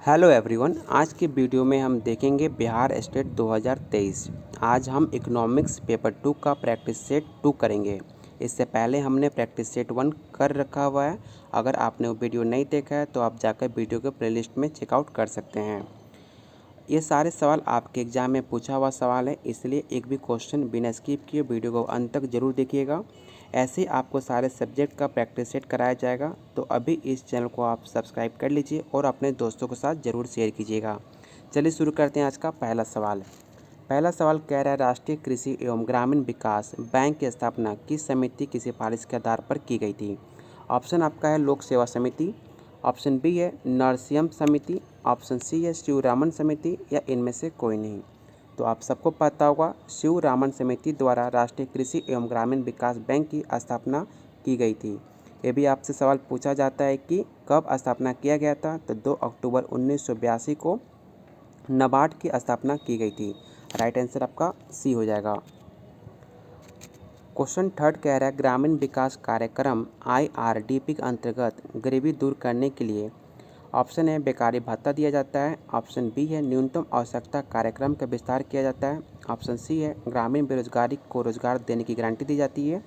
Hello everyone, आज की video में हम देखेंगे बिहार स्टेट 2023। आज हम इकोनॉमिक्स पेपर 2 का प्रैक्टिस सेट 2 करेंगे। इससे पहले हमने प्रैक्टिस सेट 1 कर रखा हुआ है। अगर आपने वो वीडियो नहीं देखा है तो आप जाकर वीडियो के प्लेलिस्ट में चेकआउट कर सकते हैं। ये सारे सवाल आपके एग्ज़ाम में पूछा हुआ सवाल है, इसलिए एक भी क्वेश्चन बिना स्किप किए वीडियो को अंत तक ज़रूर देखिएगा। ऐसे ही आपको सारे सब्जेक्ट का प्रैक्टिस सेट कराया जाएगा। तो अभी इस चैनल को आप सब्सक्राइब कर लीजिए और अपने दोस्तों के साथ ज़रूर शेयर कीजिएगा। चलिए शुरू करते हैं आज का पहला सवाल। पहला सवाल कह रहा है, राष्ट्रीय कृषि एवं ग्रामीण विकास बैंक की स्थापना किस समिति की सिफारिश के आधार पर की गई थी? ऑप्शन आपका है लोक सेवा समिति, ऑप्शन बी है नरसिम्हा समिति, ऑप्शन सी है शिवरामन समिति या इनमें से कोई नहीं। तो आप सबको पता होगा, शिवरामन समिति द्वारा राष्ट्रीय कृषि एवं ग्रामीण विकास बैंक की स्थापना की गई थी। ये भी आपसे सवाल पूछा जाता है कि कब स्थापना किया गया था, तो 2 अक्टूबर 1982 को नाबार्ड की स्थापना की गई थी। राइट आंसर आपका सी हो जाएगा। क्वेश्चन थर्ड कह रहा है, ग्रामीण विकास कार्यक्रम IRDP के अंतर्गत गरीबी दूर करने के लिए ऑप्शन है बेकारी भत्ता दिया जाता है, ऑप्शन बी है न्यूनतम आवश्यकता कार्यक्रम का विस्तार किया जाता है, ऑप्शन सी है ग्रामीण बेरोजगारी को रोजगार देने की गारंटी दी जाती है,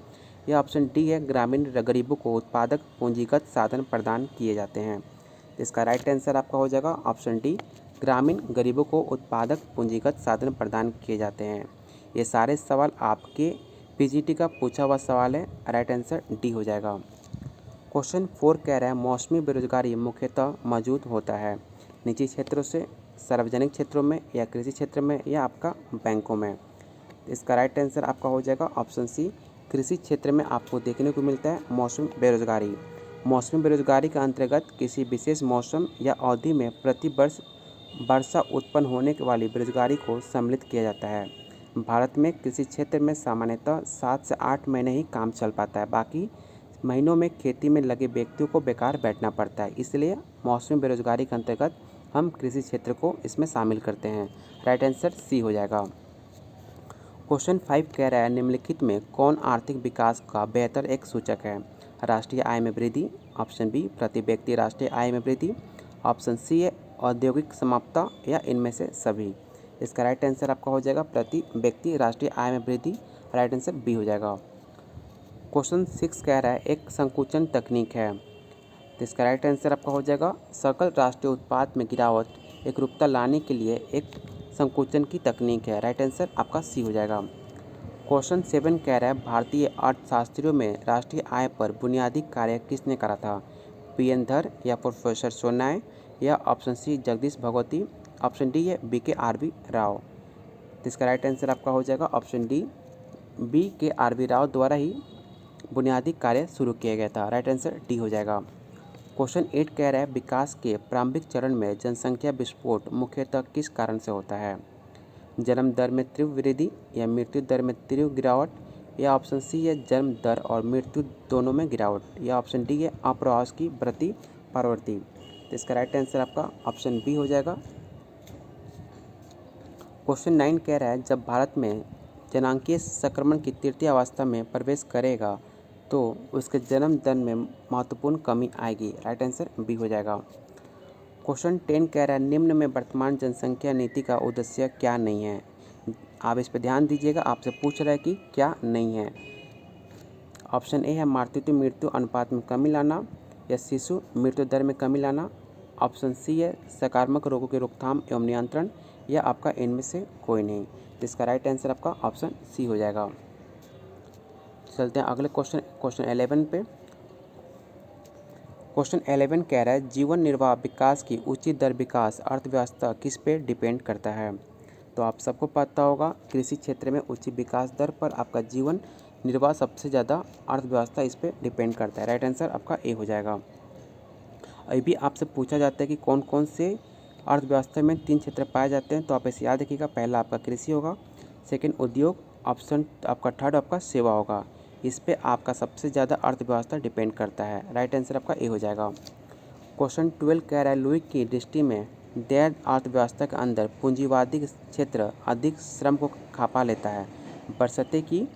या ऑप्शन डी है ग्रामीण गरीबों को उत्पादक पूंजीगत साधन प्रदान किए जाते हैं। इसका राइट आंसर आपका हो जाएगा ऑप्शन डी, ग्रामीण गरीबों को उत्पादक पूंजीगत साधन प्रदान किए जाते हैं। ये सारे सवाल आपके PGT का पूछा हुआ सवाल है। राइट आंसर डी हो जाएगा। क्वेश्चन 4 कह रहा है, मौसमी बेरोजगारी मुख्यतः मौजूद होता है निजी क्षेत्रों से, सार्वजनिक क्षेत्रों में या कृषि क्षेत्र में या आपका बैंकों में। इसका राइट आंसर आपका हो जाएगा ऑप्शन सी, कृषि क्षेत्र में आपको देखने को मिलता है मौसमी बेरोजगारी। मौसमी बेरोजगारी के अंतर्गत किसी विशेष मौसम या अवधि में प्रति वर्ष वर्षा उत्पन्न होने वाली बेरोजगारी को सम्मिलित किया जाता है। भारत में कृषि क्षेत्र में सामान्यतः 7 से 8 महीने ही काम चल पाता है, बाकी महीनों में खेती में लगे व्यक्तियों को बेकार बैठना पड़ता है। इसलिए मौसमी बेरोजगारी के अंतर्गत हम कृषि क्षेत्र को इसमें शामिल करते हैं। राइट आंसर सी हो जाएगा। क्वेश्चन 5 कह रहा है, निम्नलिखित में कौन आर्थिक विकास का बेहतर एक सूचक है? राष्ट्रीय आय में वृद्धि, ऑप्शन बी प्रति व्यक्ति राष्ट्रीय आय में वृद्धि, ऑप्शन सी है औद्योगिक समाप्ता या इनमें से सभी। इसका राइट आंसर आपका हो जाएगा प्रति व्यक्ति राष्ट्रीय आय में वृद्धि। राइट आंसर बी हो जाएगा। क्वेश्चन 6 कह रहा है, एक संकुचन तकनीक है, तो इसका राइट आंसर आपका हो जाएगा सकल राष्ट्रीय उत्पाद में गिरावट एकरूपता लाने के लिए एक संकुचन की तकनीक है। राइट आंसर आपका सी हो जाएगा। क्वेश्चन 7 कह रहा है, भारतीय अर्थशास्त्रियों में राष्ट्रीय आय पर बुनियादी कार्य किसने करा था? PN धर या प्रोफेसर सोनाय या option C Jagdish Bhagwati, option D है BKRB राव। तो इसका राइट आंसर आपका हो जाएगा ऑप्शन डी, BKRB राव द्वारा ही बुनियादी कार्य शुरू किया गया था। राइट आंसर डी हो जाएगा। क्वेश्चन 8 कह रहा है, विकास के प्रारंभिक चरण में जनसंख्या विस्फोट मुख्यतः किस कारण से होता है? जन्म दर में तीव्र वृद्धि या मृत्यु दर में तीव्र गिरावट, या ऑप्शन सी है जन्म दर और मृत्यु दोनों में गिरावट, या ऑप्शन डी है अप्रवास की वृद्धि प्रवृत्ति। तो इसका राइट आंसर आपका ऑप्शन बी हो जाएगा। क्वेश्चन 9 कह रहा है, जब भारत में जनांकीय संक्रमण की तृतीय अवस्था में प्रवेश करेगा तो उसके जन्म दर में महत्वपूर्ण कमी आएगी। राइट आंसर बी हो जाएगा। क्वेश्चन 10 कह रहा है, निम्न में वर्तमान जनसंख्या नीति का उद्देश्य क्या नहीं है? आप इस पर ध्यान दीजिएगा, आपसे पूछ रहा है कि क्या नहीं है। ऑप्शन ए है मातृत्व मृत्यु अनुपात में कमी लाना या शिशु मृत्यु दर में कमी लाना, ऑप्शन सी है सकारात्मक रोगों की रोकथाम एवं नियंत्रण, या आपका इनमें से कोई नहीं। तो इसका राइट आंसर आपका ऑप्शन सी हो जाएगा। चलते हैं अगले क्वेश्चन 11 पे। क्वेश्चन 11 कह रहा है, जीवन निर्वाह विकास की उचित दर विकास अर्थव्यवस्था किस पे डिपेंड करता है? तो आप सबको पता होगा, कृषि क्षेत्र में उचित विकास दर पर आपका जीवन निर्वाह सबसे ज़्यादा अर्थव्यवस्था इस पे डिपेंड करता है। राइट आंसर आपका ए हो जाएगा। अभी भी आपसे पूछा जाता है कि कौन कौन से अर्थव्यवस्था में 3 क्षेत्र पाए जाते हैं, तो आप इसे याद रखिएगा। पहला आपका कृषि होगा, सेकंड उद्योग, ऑप्शन आपका थर्ड आपका सेवा होगा। इस पे आपका सबसे ज़्यादा अर्थव्यवस्था डिपेंड करता है। राइट आंसर आपका ए हो जाएगा। क्वेश्चन 12 कह रहा है, लुई की दृष्टि में दृढ़ अर्थव्यवस्था के अंदर पूंजीवादी क्षेत्र अधिक श्रम को खपा लेता है, बशर्ते कि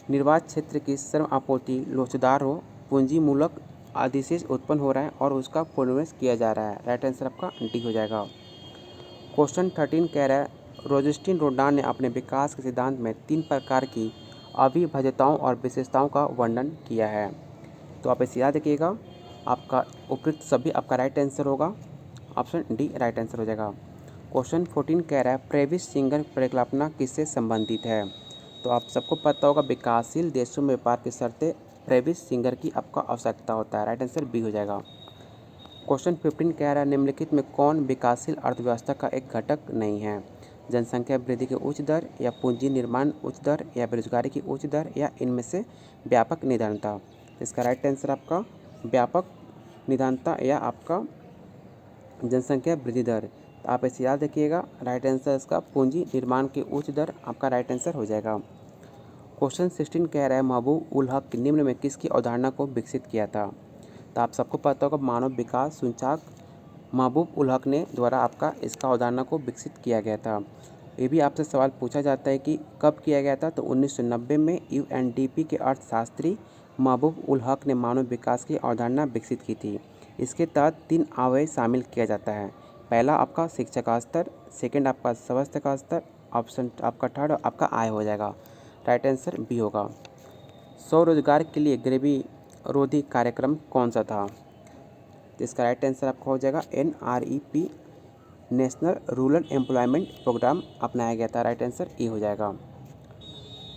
निर्वात क्षेत्र की श्रम आपूर्ति लोचदार हो, पूंजी मूलक अधिशेष उत्पन्न हो रहा है और उसका पुनर्निवेश किया जा रहा है। राइट आंसर आपका डी हो जाएगा। क्वेश्चन 13 कह रहा है रोजेस्टिन रोडान ने अपने विकास के सिद्धांत में 3 प्रकार की अविभाज्यताओं और विशेषताओं का वर्णन किया है। तो आप इसे याद रखिएगा, आपका उपयुक्त सभी आपका राइट आंसर होगा। ऑप्शन डी राइट आंसर हो जाएगा। क्वेश्चन 14 कह रहा है प्रेविस सिंगर परिकल्पना किससे संबंधित है। तो आप सबको पता होगा विकासशील देशों में व्यापार की शर्तें प्रेविस सिंगर की आपका आवश्यकता होता है। राइट आंसर बी हो जाएगा। क्वेश्चन 15 कह रहा है निम्नलिखित में कौन विकासशील अर्थव्यवस्था का एक घटक नहीं है। जनसंख्या वृद्धि की उच्च दर या पूंजी निर्माण उच्च दर या बेरोजगारी की उच्च दर या इनमें से व्यापक निधानता। इसका राइट आंसर आपका व्यापक निधानता या आपका जनसंख्या वृद्धि दर। तो आप इसे याद रखिएगा, राइट आंसर इसका पूंजी निर्माण की उच्च दर आपका राइट आंसर हो जाएगा। क्वेश्चन 16 कह रहा है महबूब उल हक निम्न में किसकी अवधारणा को विकसित किया था। तो आप सबको पता होगा मानव विकास सूचकांक महबूब उल हक ने द्वारा आपका इसका अवधारणा को विकसित किया गया था। ये भी आपसे सवाल पूछा जाता है कि कब किया गया था। तो 1990 में यूएनडीपी के अर्थशास्त्री महबूब उल हक ने मानव विकास की अवधारणा विकसित की थी। इसके तहत 3 अवयव शामिल किया जाता है। पहला आपका शिक्षा का स्तर, सेकंड आपका स्वास्थ्य का स्तर, ऑप्शन आपका थर्ड आपका आय हो जाएगा। राइट आंसर बी होगा। स्वरोजगार के लिए गरीबी रोधी कार्यक्रम कौन सा था। तो इसका राइट आंसर आपका हो जाएगा NREP national rural employment programme अपनाया गया था। राइट आंसर ए हो जाएगा।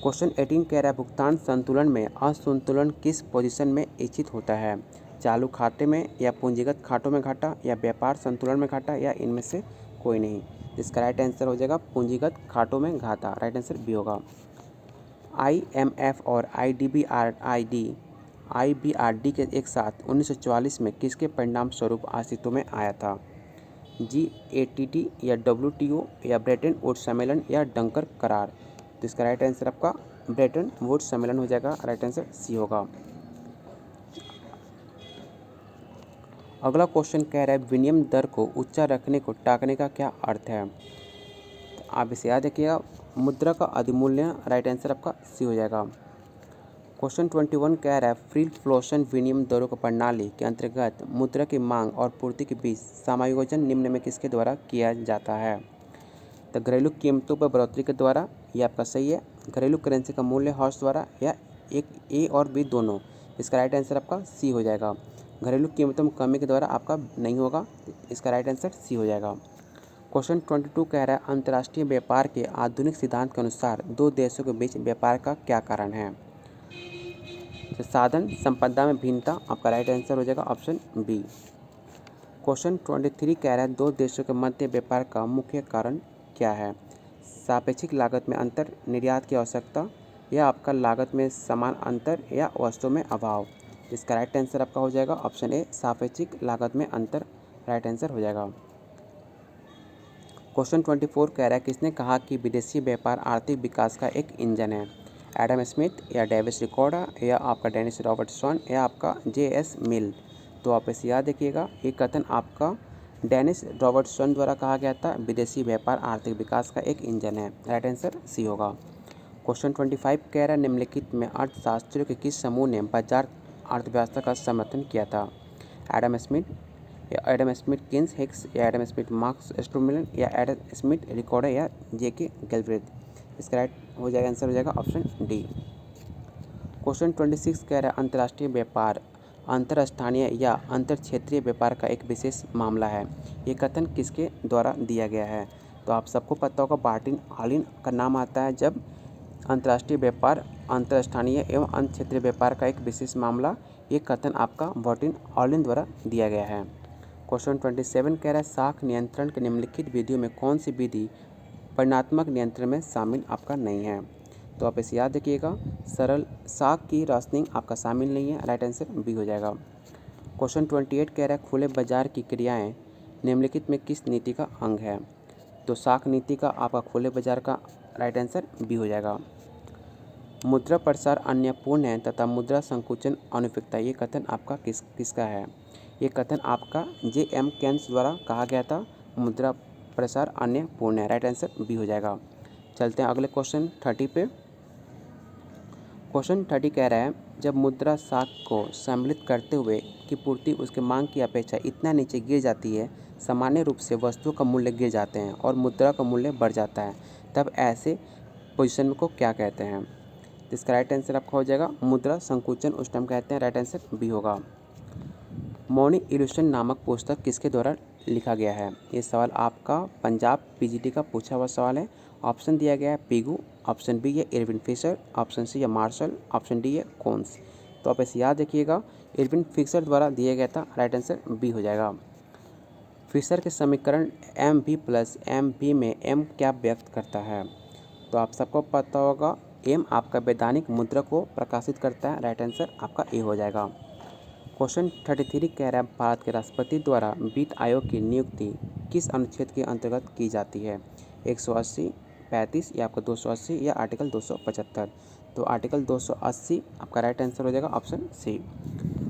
क्वेश्चन 18 कह रहा है भुगतान संतुलन में असंतुलन किस पोजीशन में इच्छित होता है। चालू खाते में या पूंजीगत खातों में घाटा या व्यापार संतुलन में घाटा या इनमें से कोई नहीं। इसका राइट आंसर हो जाएगा पूंजीगत खातों में घाटा। राइट आंसर बी होगा। IMF और IBRD के एक साथ 1944 में किसके परिणाम स्वरूप अस्तित्व में आया था। GATT या WTO या ब्रेटन वुड्स सम्मेलन या डंकर करार। तो इसका राइट आंसर आपका ब्रेटन वुड्स सम्मेलन हो जाएगा। राइट आंसर सी होगा। अगला क्वेश्चन कह रहा है विनिमय दर को ऊंचा रखने को टाकने का क्या अर्थ है। तो आप इसे याद रखिएगा, मुद्रा का अधिमूल्यन। राइट आंसर आपका सी हो जाएगा। क्वेश्चन 21 कह रहा है फ्री फ्लोशन विनिमय दरों की प्रणाली के अंतर्गत मुद्रा की मांग और पूर्ति के बीच समायोजन निम्न में किसके द्वारा किया जाता है। तो घरेलू कीमतों पर बढ़ोतरी के द्वारा, ये आपका सही है। घरेलू करेंसी का मूल्य ह्रास द्वारा या एक ए और बी दोनों। इसका राइट आंसर आपका सी हो जाएगा। घरेलू कीमतों में कमी के द्वारा आपका नहीं होगा। इसका राइट आंसर सी हो जाएगा। क्वेश्चन 22 कह रहा है अंतर्राष्ट्रीय व्यापार के आधुनिक सिद्धांत के अनुसार दो देशों के बीच व्यापार का क्या कारण है। तो साधन संपदा में भिन्नता। आपका राइट आंसर हो जाएगा ऑप्शन बी। क्वेश्चन 23 कह रहा है दो देशों के मध्य व्यापार का मुख्य कारण क्या है। सापेक्षिक लागत में अंतर, निर्यात की आवश्यकता या आपका लागत में समान अंतर या वस्तुओं में अभाव। इसका राइट आंसर आपका हो जाएगा ऑप्शन ए सापेक्षिक लागत में अंतर। राइट आंसर हो जाएगा। क्वेश्चन 24 कह रहा है किसने कहा कि विदेशी व्यापार आर्थिक विकास का एक इंजन है। एडम स्मिथ या डेविस रिकॉर्डा या आपका डेनिस रॉबर्टसन या आपका JS मिल। तो आप इसे याद रखिएगा, ये कथन आपका डेनिस रॉबर्टसन द्वारा कहा गया था। विदेशी व्यापार आर्थिक विकास का एक इंजन है। राइट आंसर सी होगा। क्वेश्चन 25 कह रहा है निम्नलिखित में अर्थशास्त्रियों के किस समूह ने बाजार अर्थव्यवस्था का समर्थन किया था। एडम स्मिथ या एडम स्मिथ किन्स हिक्स या एडम स्मिथ मार्क्स स्ट्रोमिलन या एडम स्मिथ रिकॉर्डर या JK गैल्ब्रेथ। इसका राइट हो जाएगा आंसर हो जाएगा ऑप्शन डी। क्वेश्चन 26 कह रहा है अंतर्राष्ट्रीय व्यापार अंतरस्थानीय या अंतर क्षेत्रीय व्यापार का एक विशेष मामला है। ये कथन किसके द्वारा दिया गया है। तो आप सबको पता होगा मार्टिन ऑलिन का नाम आता है जब अंतर्राष्ट्रीय व्यापार अंतरस्थानीय एवं अंतर क्षेत्रीय व्यापार का एक विशेष मामला। ये कथन आपका मार्टिन ऑलिन द्वारा दिया गया है। क्वेश्चन 27 कह रहा है शाख नियंत्रण के निम्नलिखित विधियों में कौन सी विधि परिणात्मक नियंत्रण में शामिल आपका नहीं है। तो आप इसे याद रखिएगा, सरल शाख की राशनिंग आपका शामिल नहीं है। राइट आंसर बी हो जाएगा। क्वेश्चन 28 कह रहा है खुले बाजार की क्रियाएं निम्नलिखित में किस नीति का अंग है। तो शाख नीति का आपका खुले बाजार का राइट आंसर बी हो जाएगा। मुद्रा प्रसार अन्यपूर्ण है तथा मुद्रा संकुचन अनुपयुक्ता। ये कथन आपका किसका है। ये कथन आपका JM केन्स द्वारा कहा गया था। मुद्रा प्रसार अन्यपूर्ण है। राइट आंसर बी हो जाएगा। चलते हैं अगले क्वेश्चन 30 पे। क्वेश्चन 30 कह रहा है जब मुद्रा साख को सम्मिलित करते हुए की पूर्ति उसके मांग की अपेक्षा इतना नीचे गिर जाती है, सामान्य रूप से वस्तुओं का मूल्य गिर जाते हैं और मुद्रा का मूल्य बढ़ जाता है, तब ऐसे पोजीशन को क्या कहते हैं? तो इसका राइट आंसर आपका हो जाएगा मुद्रा संकुचन, उस टाइम कहते हैं। राइट आंसर बी होगा। मौनी इल्यूशन नामक पुस्तक किसके द्वारा लिखा गया है? ये सवाल आपका पंजाब पीजीटी का पूछा हुआ सवाल है। ऑप्शन दिया गया है पिगू, ऑप्शन बी है इरविन फिशर, ऑप्शन सी है मार्शल, ऑप्शन डी है कोन्स। तो आप इसे याद रखिएगा, इरविन फिशर द्वारा दिया गया था। राइट आंसर बी हो जाएगा। फिशर के समीकरण एम भी प्लस एम भी में एम क्या व्यक्त करता है? तो आप सबको पता होगा, एम आपका वैधानिक मुद्रा को प्रकाशित करता है। राइट आंसर आपका ए हो जाएगा। क्वेश्चन 33 कह रहा है भारत के राष्ट्रपति द्वारा वित्त आयोग की नियुक्ति किस अनुच्छेद के अंतर्गत की जाती है? 180, 35 या आपका 280 या आर्टिकल 275? तो आर्टिकल 280 आपका राइट आंसर हो जाएगा, ऑप्शन सी।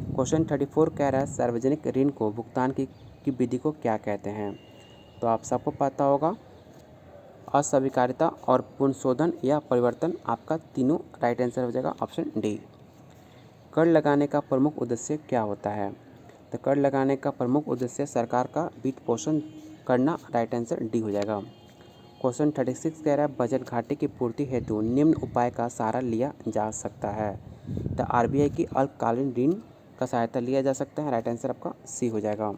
क्वेश्चन 34 कह रहा है सार्वजनिक ऋण को भुगतान की विधि को क्या कहते हैं? तो आप सबको पता होगा, अस्वीकार्यता और पुनर्शोधन या परिवर्तन, आपका तीनों राइट आंसर हो जाएगा, ऑप्शन डी। कर लगाने का प्रमुख उद्देश्य क्या होता है? तो कर लगाने का प्रमुख उद्देश्य सरकार का वित्त पोषण करना। राइट आंसर डी हो जाएगा। क्वेश्चन 36 कह रहा है बजट घाटे की पूर्ति हेतु निम्न उपाय का सहारा लिया जा सकता है? तो आरबीआई की अल्पकालीन ऋण का सहायता लिया जा सकता है। राइट आंसर आपका सी हो जाएगा।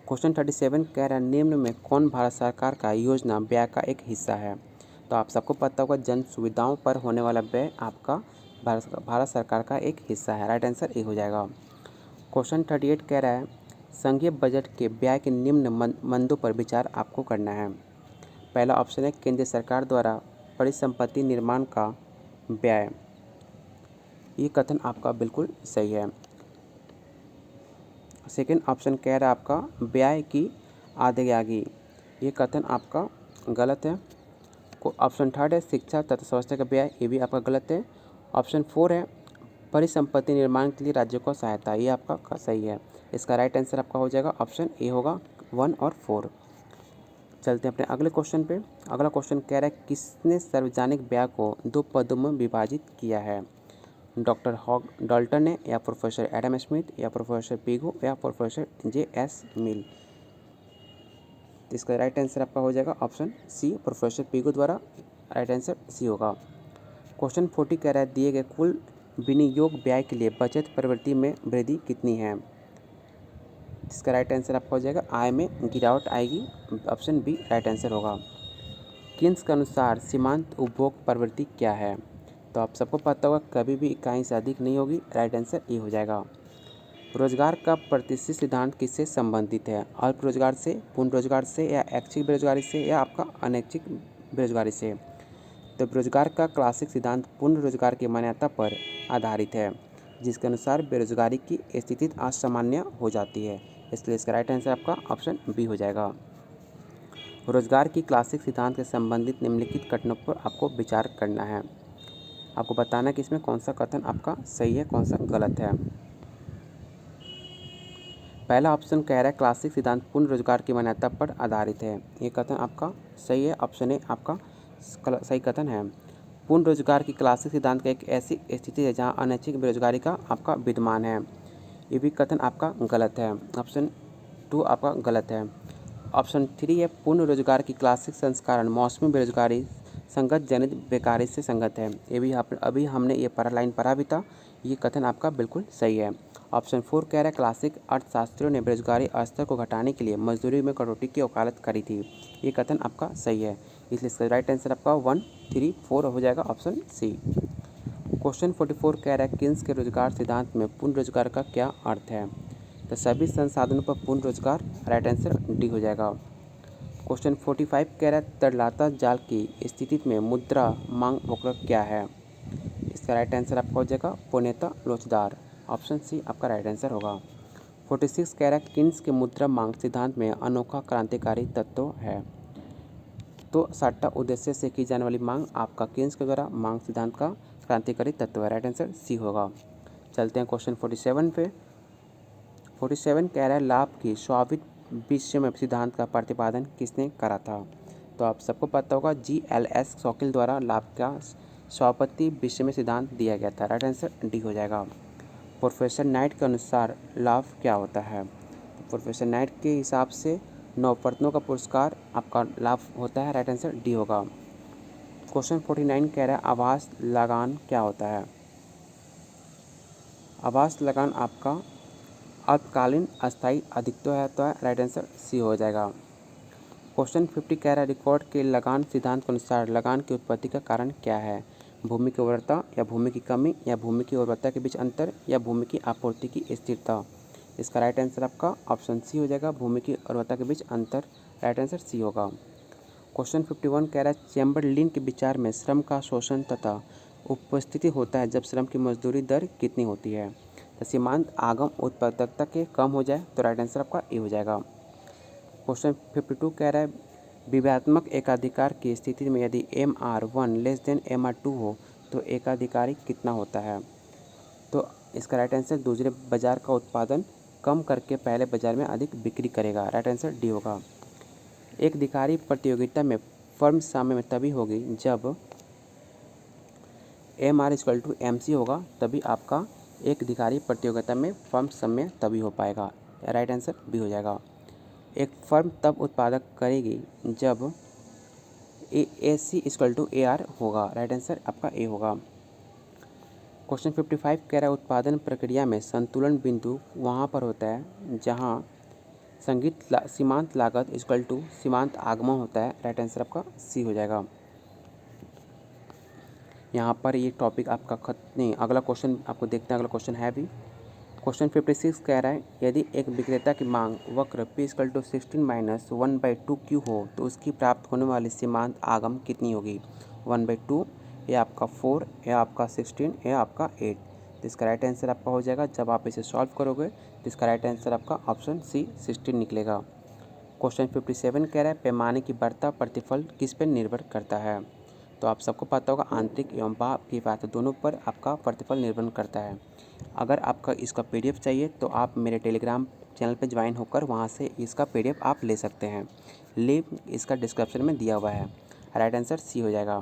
क्वेश्चन 37 कह रहा है निम्न में कौन भारत सरकार का योजना व्यय का एक हिस्सा है? तो आप सबको पता होगा, जन सुविधाओं पर होने वाला व्यय आपका भारत सरकार का एक हिस्सा है। राइट आंसर ए हो जाएगा। क्वेश्चन 38 कह रहा है संघीय बजट के व्यय के निम्न मंदों पर विचार आपको करना है। पहला ऑप्शन है केंद्रीय सरकार द्वारा परिसंपत्ति निर्माण का व्यय, ये कथन आपका बिल्कुल सही है। सेकेंड ऑप्शन कह रहा है आपका व्यय की आधेयागी, ये कथन आपका गलत है। ऑप्शन थर्ड है शिक्षा तथा स्वास्थ्य का व्यय, ये भी आपका गलत है। ऑप्शन 4 है परिसंपत्ति निर्माण के लिए राज्यों को सहायता, ये आपका सही है। इसका राइट आंसर आपका हो जाएगा ऑप्शन ए होगा, 1 और 4। चलते हैं अपने अगले क्वेश्चन पे। अगला क्वेश्चन कह रहा है किसने सार्वजनिक व्यय को 2 पदों में विभाजित किया है? डॉक्टर हॉग डाल्टन ने, या प्रोफेसर एडम स्मिथ, या प्रोफेसर पिगू, या प्रोफेसर जे.एस. मिल? इसका राइट आंसर आपका हो जाएगा ऑप्शन सी, प्रोफेसर पिगू द्वारा। राइट आंसर सी होगा। क्वेश्चन 40 कह रहा है दिए गए कुल विनियोग व्यय के लिए बचत प्रवृत्ति में वृद्धि कितनी है? इसका राइट आंसर आपका हो जाएगा आय में गिरावट आएगी, ऑप्शन बी राइट आंसर होगा। किन्स के अनुसार सीमांत उपभोग प्रवृत्ति क्या है? तो आप सबको पता होगा कभी भी इकाई से अधिक नहीं होगी। राइट आंसर ए हो जाएगा। रोजगार का प्रतिष्ठित सिद्धांत किससे संबंधित है? अल्प रोजगार से, पूर्ण रोजगार से, या ऐच्छिक बेरोजगारी से, या आपका अनैच्छिक बेरोजगारी से? तो बेरोजगार का क्लासिक सिद्धांत पूर्ण रोजगार की मान्यता पर आधारित है, जिसके अनुसार बेरोजगारी की स्थिति असामान्य हो जाती है, इसलिए इसका राइट आंसर आपका ऑप्शन बी हो जाएगा। रोजगार की क्लासिक सिद्धांत से संबंधित निम्नलिखित कथनों पर आपको विचार करना है। आपको बताना कि इसमें कौन सा कथन आपका सही है, कौन सा गलत है। पहला ऑप्शन कह रहा है क्लासिक सिद्धांत पूर्ण रोजगार की मान्यता पर आधारित है, ये कथन आपका सही है, ऑप्शन ए आपका सही कथन है। पूर्ण रोजगार की क्लासिक सिद्धांत का एक ऐसी स्थिति है जहां अनैच्छिक बेरोजगारी का आपका विद्यमान है, ये भी कथन आपका गलत है, ऑप्शन 2 आपका गलत है। ऑप्शन 3 है पूर्ण रोजगार की क्लासिक संस्करण मौसमी बेरोजगारी संगत जनित बेकारी से संगत है, ये भी अभी हमने ये लाइन पढ़ा भी था, ये कथन आपका बिल्कुल सही है। ऑप्शन 4 कह रहा है क्लासिक अर्थशास्त्रियों ने बेरोजगारी स्तर को घटाने के लिए मजदूरी में कटौती की वकालत करी थी, ये कथन आपका सही है, इसलिए इसका राइट आंसर आपका 1, 3, 4 हो जाएगा, ऑप्शन सी। क्वेश्चन 44 कह रहा है किन्स के रोजगार सिद्धांत में पूर्ण रोजगार का क्या अर्थ है? तो सभी संसाधनों पर पूर्ण रोजगार, राइट आंसर डी हो जाएगा। क्वेश्चन 45 कह रहा है तरलता जाल की स्थिति में मुद्रा मांग वक्र क्या है? इसका राइट आंसर आपका हो जाएगा पूर्णतः लोचदार, ऑप्शन सी आपका राइट आंसर होगा। 46 कह रहा है किन्स के मुद्रा मांग सिद्धांत में अनोखा क्रांतिकारी तत्व है? तो सट्टा उद्देश्य से की जाने वाली मांग आपका किन्स के द्वारा मांग सिद्धांत का क्रांतिकारी तत्व है, राइट आंसर सी होगा। चलते हैं क्वेश्चन 47 पे। 47 कह रहा है लाभ की स्वाभाविक विषम सिद्धांत का प्रतिपादन किसने करा था? तो आप सबको पता होगा GLS शौकिल द्वारा लाभ का स्वापत्ति विषय सिद्धांत दिया गया था। राइट आंसर डी हो जाएगा। प्रोफेसर नाइट के अनुसार लाभ क्या होता है? प्रोफेसर नाइट के हिसाब से नवप्रत्नों का पुरस्कार आपका लाभ होता है। राइट आंसर डी होगा। क्वेश्चन 49 कह रहा है आवास लगान क्या होता है? आवास लगान आपका अल्पकालीन अस्थायी अधिकता है। राइट आंसर सी हो जाएगा। क्वेश्चन 50 कह रहा है रिकॉर्ड के लगान सिद्धांत के अनुसार लगान की उत्पत्ति का कारण क्या है? भूमि की उर्वरता या भूमि की कमी या भूमि की उर्वरता के बीच अंतर या भूमि की आपूर्ति की स्थिरता। इसका राइट आंसर आपका ऑप्शन सी हो जाएगा, भूमि की उर्वरता के बीच अंतर। राइट आंसर सी होगा। क्वेश्चन 51 कह रहा है चैम्बरलिन के विचार में श्रम का शोषण तथा उपस्थिति होता है जब श्रम की मजदूरी दर कितनी होती है? तो सीमांत आगम उत्पादकता के कम हो जाए तो राइट आंसर आपका ए हो जाएगा। क्वेश्चन 52 कह रहा है विभेदात्मक एकाधिकार की स्थिति में यदि MR1 लेस देन MR2 हो तो एकाधिकारी कितना होता है? तो इसका राइट आंसर दूसरे बाजार का उत्पादन कम करके पहले बाजार में अधिक बिक्री करेगा। राइट आंसर डी होगा। एक अधिकारी प्रतियोगिता में फर्म शामिल में तभी होगी जब MR=MC होगा, तभी आपका एक अधिकारी प्रतियोगिता में फर्म समय तभी हो पाएगा। राइट आंसर बी हो जाएगा। एक फर्म तब उत्पादक करेगी जब AC=AR होगा। राइट आंसर आपका ए होगा। क्वेश्चन 55 कह रहा है उत्पादन प्रक्रिया में संतुलन बिंदु वहाँ पर होता है जहाँ सीमांत लागत सीमांत आगमन होता है। राइट आंसर आपका सी हो जाएगा। यहाँ पर ये टॉपिक आपका नहीं, अगला क्वेश्चन आपको देखते हैं। अगला क्वेश्चन है भी क्वेश्चन 56 कह रहा है यदि एक विक्रेता की मांग वक्र P=16 - 1/2 Q हो तो उसकी प्राप्त होने वाली सीमांत आगम कितनी होगी? 1/2 या आपका 4 या आपका 16 या आपका 8। तो इसका राइट आंसर आपका हो जाएगा जब आप इसे सॉल्व करोगे तो इसका राइट आंसर आपका ऑप्शन सी 16 निकलेगा। क्वेश्चन 57 कह रहा है पैमाने की बढ़ता प्रतिफल किस पर निर्भर करता है? तो आप सबको पता होगा आंतरिक एवं बाह्य की बात दोनों पर आपका प्रतिफल निर्भर करता है। अगर आपका इसका PDF चाहिए तो आप मेरे टेलीग्राम चैनल पर ज्वाइन होकर वहां से इसका PDF आप ले सकते हैं। लिंक इसका डिस्क्रिप्शन में दिया हुआ है। राइट आंसर सी हो जाएगा।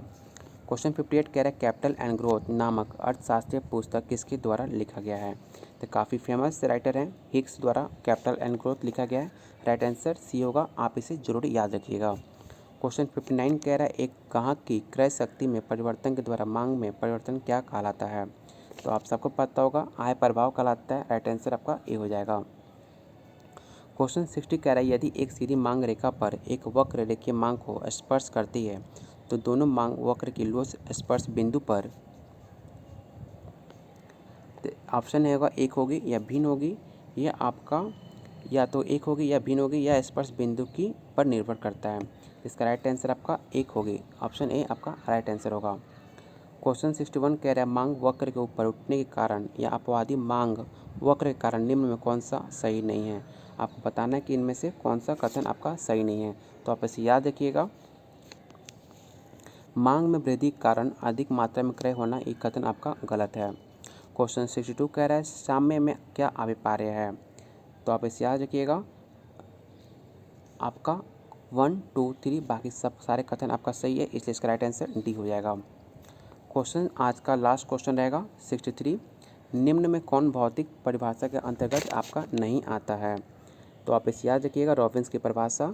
क्वेश्चन 58 कह रहा है कैपिटल एंड ग्रोथ नामक अर्थशास्त्रीय पुस्तक किसके द्वारा लिखा गया है? तो काफ़ी फेमस राइटर हैं, हिक्स द्वारा कैपिटल एंड ग्रोथ लिखा गया है। राइट आंसर सी होगा, आप इसे जरूर याद रखिएगा। क्वेश्चन 59 कह रहा है एक ग्राहक की क्रय शक्ति में परिवर्तन के द्वारा मांग में परिवर्तन क्या कहलाता है? तो आप सबको पता होगा आय प्रभाव कहलाता है। राइट आंसर आपका ए हो जाएगा। क्वेश्चन 60 कह रहा है यदि एक सीधी मांग रेखा पर एक वक्र रेखीय मांग को स्पर्श करती है तो दोनों मांग वक्र की लोच स्पर्श बिंदु पर ऑप्शन होगा एक होगी या भिन्न होगी, या आपका या तो एक होगी या भिन्न होगी या स्पर्श बिंदु की पर निर्भर करता है। इसका राइट आंसर आपका एक होगी, ऑप्शन ए आपका राइट आंसर होगा। क्वेश्चन 61 कह रहा है मांग वक्र के ऊपर उठने के कारण या अपवादी मांग वक्र के कारण निम्न में कौन सा सही नहीं है? आपको बताना है कि इनमें से कौन सा कथन आपका सही नहीं है। तो आप इसे याद रखिएगा। मांग में वृद्धि के कारण अधिक मात्रा में क्रय होना, ये कथन आपका गलत है। क्वेश्चन 62 कह रहा है साम्य में क्या अभिप्राय है? तो आप इसे याद रखिएगा। आपका 1, 2, 3 बाकी सब सारे कथन आपका सही है, इसलिए इसका राइट आंसर डी हो जाएगा। क्वेश्चन आज का लास्ट क्वेश्चन रहेगा 63, निम्न में कौन भौतिक परिभाषा के अंतर्गत आपका नहीं आता है? तो आप इसे याद रखिएगा, रॉबिन्स की परिभाषा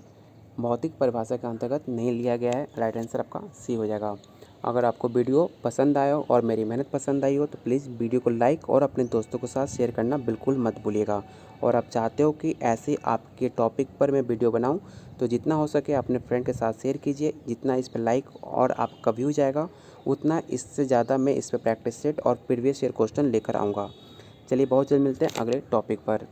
भौतिक परिभाषा के अंतर्गत नहीं लिया गया है। राइट आंसर आपका सी हो जाएगा। अगर आपको वीडियो पसंद आया हो और मेरी मेहनत पसंद आई हो तो प्लीज़ वीडियो को लाइक और अपने दोस्तों के साथ शेयर करना बिल्कुल मत भूलिएगा। और आप चाहते हो कि ऐसे आपके टॉपिक पर मैं वीडियो बनाऊं तो जितना हो सके अपने फ्रेंड के साथ शेयर कीजिए। जितना इस पर लाइक और आपका व्यू जाएगा उतना इससे ज़्यादा मैं इस पर प्रैक्टिस सेट और प्रीवियस ईयर क्वेश्चन लेकर आऊँगा। चलिए बहुत जल्द मिलते हैं अगले टॉपिक पर।